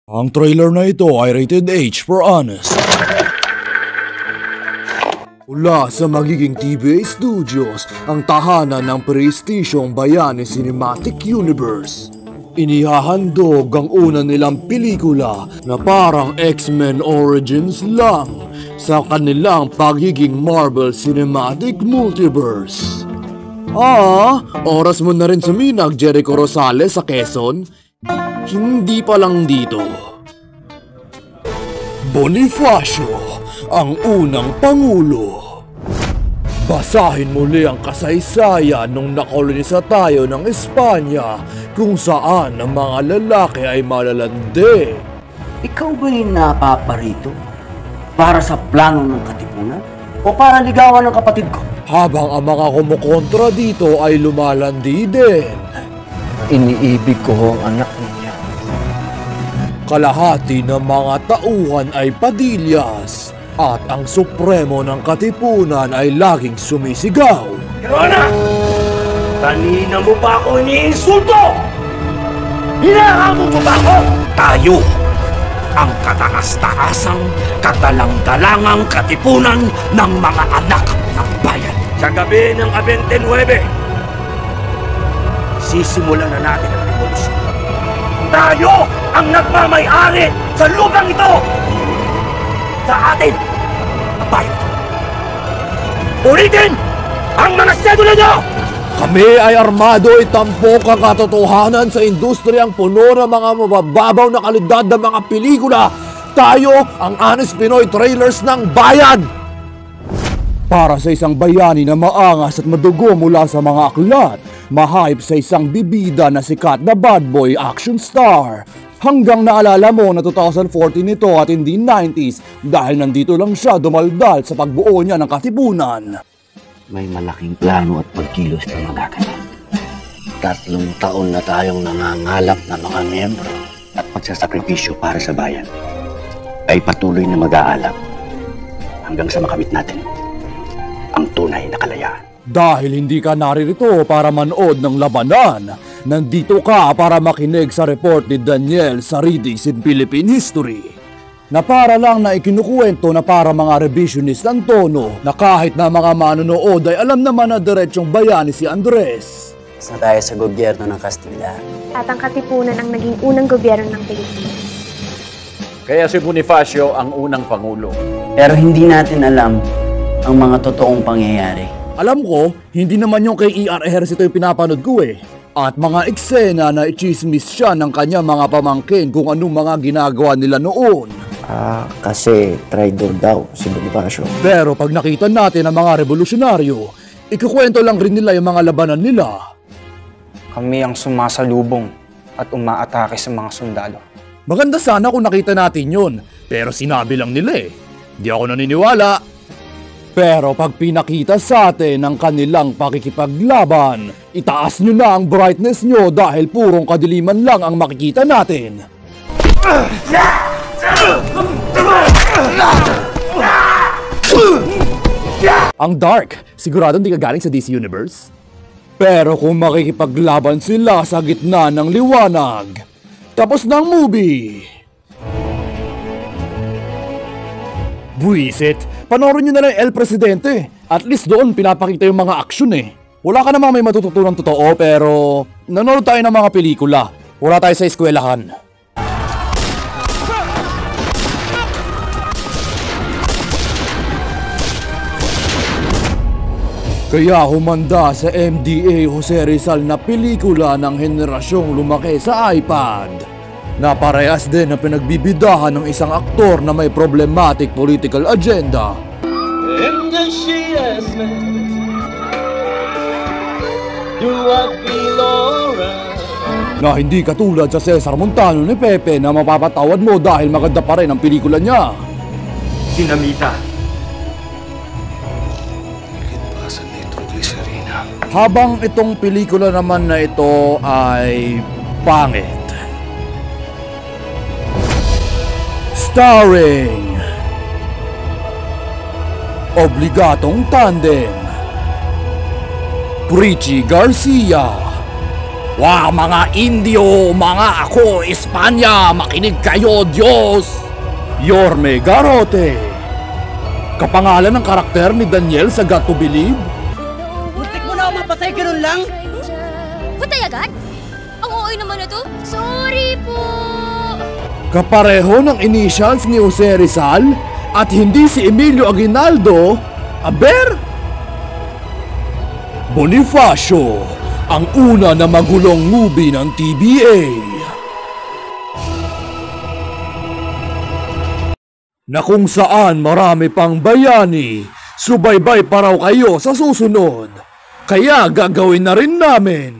Ang trailer na ito ay rated H for honest. Mula sa magiging TVA Studios, ang tahanan ng prestisyong Bayani Cinematic Universe. Inihahandog ang una nilang pelikula na parang X-Men Origins lang sa kanilang pagiging Marvel Cinematic Multiverse. Oras mo na rin suminag, Jericho Rosales sa Quezon? Hindi pa lang dito. Bonifacio, ang unang pangulo. Basahin muli ang kasaysayan nung nakolonisa tayo ng Espanya kung saan ang mga lalaki ay malalandi. Ikaw ba'y napaparito para sa plano ng katipunan o para ligawan ng kapatid ko? Habang ang mga kumukontra dito ay lumalandi din. Iniibig ko ang anak niya. Kalahati ng mga tauhan ay Padillas at ang supremo ng katipunan ay laging sumisigaw. Kirona! Kanina mo pa ako iniinsulto! Hinahamon mo ba ako? Tayo ang kataas-taasang, katalang-talangang katipunan ng mga anak ng bayan. Sa gabi ng 29, sisimulan na natin ang revolusyon. Tayo ang nagmamay-ari sa lupang ito! Sa atin ang bayan ito! Ulitin ang mga sedula nyo! Kami ay armado ay tampok ang katotohanan sa industriyang puno ng mga mabababaw na kalidad ng mga pelikula. Tayo ang Honest Pinoy Trailers ng bayan! Para sa isang bayani na maangas at madugo mula sa mga aklat, ma-hype sa isang bibida na sikat na bad boy action star. Hanggang naalala mo na 2014 ito at hindi 90s dahil nandito lang siya dumaldal sa pagbuo niya ng katipunan. May malaking plano at pagkilos na magaganap. 3 taon na tayong nangangalap na mga miyembro at magsasakripisyo para sa bayan. Ay patuloy na mag-aalap hanggang sa makamit natin ang tunay na kalayaan. Dahil hindi ka naririto para manood ng labanan, nandito ka para makinig sa report ni Daniel Saritis in Philippine History. Na para lang na ikinukuwento na para mga revisionist ang tono na kahit na mga manonood ay alam naman na diretsong bayani si Andres. Isa tayo sa gobyerno ng Kastila. At ang katipunan ang naging unang gobyerno ng Pilipinas. Kaya si Bonifacio ang unang pangulo. Pero hindi natin alam ang mga totoong pangyayari. Alam ko, hindi naman yung kay E.R. Ejercito yung pinapanood ko eh. At mga eksena na ichismis siya ng kanya mga pamangkin kung anong mga ginagawa nila noon. Kasi traidor daw si Bonifacio. Pero pag nakita natin ang mga revolusyonaryo, ikukwento lang rin nila yung mga labanan nila. Kami ang sumasalubong at umaatake sa mga sundalo. Maganda sana kung nakita natin yun, pero sinabi lang nila eh. Di ako naniniwala. Pero pag pinakita sa atin ang kanilang pakikipaglaban, itaas nyo na ang brightness nyo dahil purong kadiliman lang ang makikita natin. Ang dark, sigurado hindi ka galing sa DC Universe? Pero kung makikipaglaban sila sa gitna ng liwanag, tapos ng movie. Buisit, panoorin nyo na lang El Presidente. At least doon pinapakita yung mga aksyon eh. Wala ka namang may matututunan totoo pero nanonood tayo ng mga pelikula. Wala tayo sa eskwelahan. Kaya humanda sa MDA Jose Rizal na pelikula ng henerasyong lumaki sa iPad. Na parehas din na pinagbibidahan ng isang aktor na may problematic political agenda. Na hindi katulad sa Cesar Montano ni Pepe na mapapatawad mo dahil maganda pa rin ang pelikula niya. Dinamita. Habang itong pelikula naman na ito ay pangit. Starring Obligatong Tandem, Prichy Garcia, Wah, mga Indio, mga ako, Espanya, makinig kayo, Diyos! Yorme Garote. Kapangalan ng karakter ni Daniel sa Got to Believe? Muntik mo na mapatay ganun lang? Patay agad? Ang ooy naman na to. Sorry po! Kapareho ng initials ni Jose Rizal at hindi si Emilio Aguinaldo, aber? Bonifacio, ang una na magulong movie ng TBA. Na kung saan marami pang bayani, subaybay pa raw kayo sa susunod. Kaya gagawin na rin namin.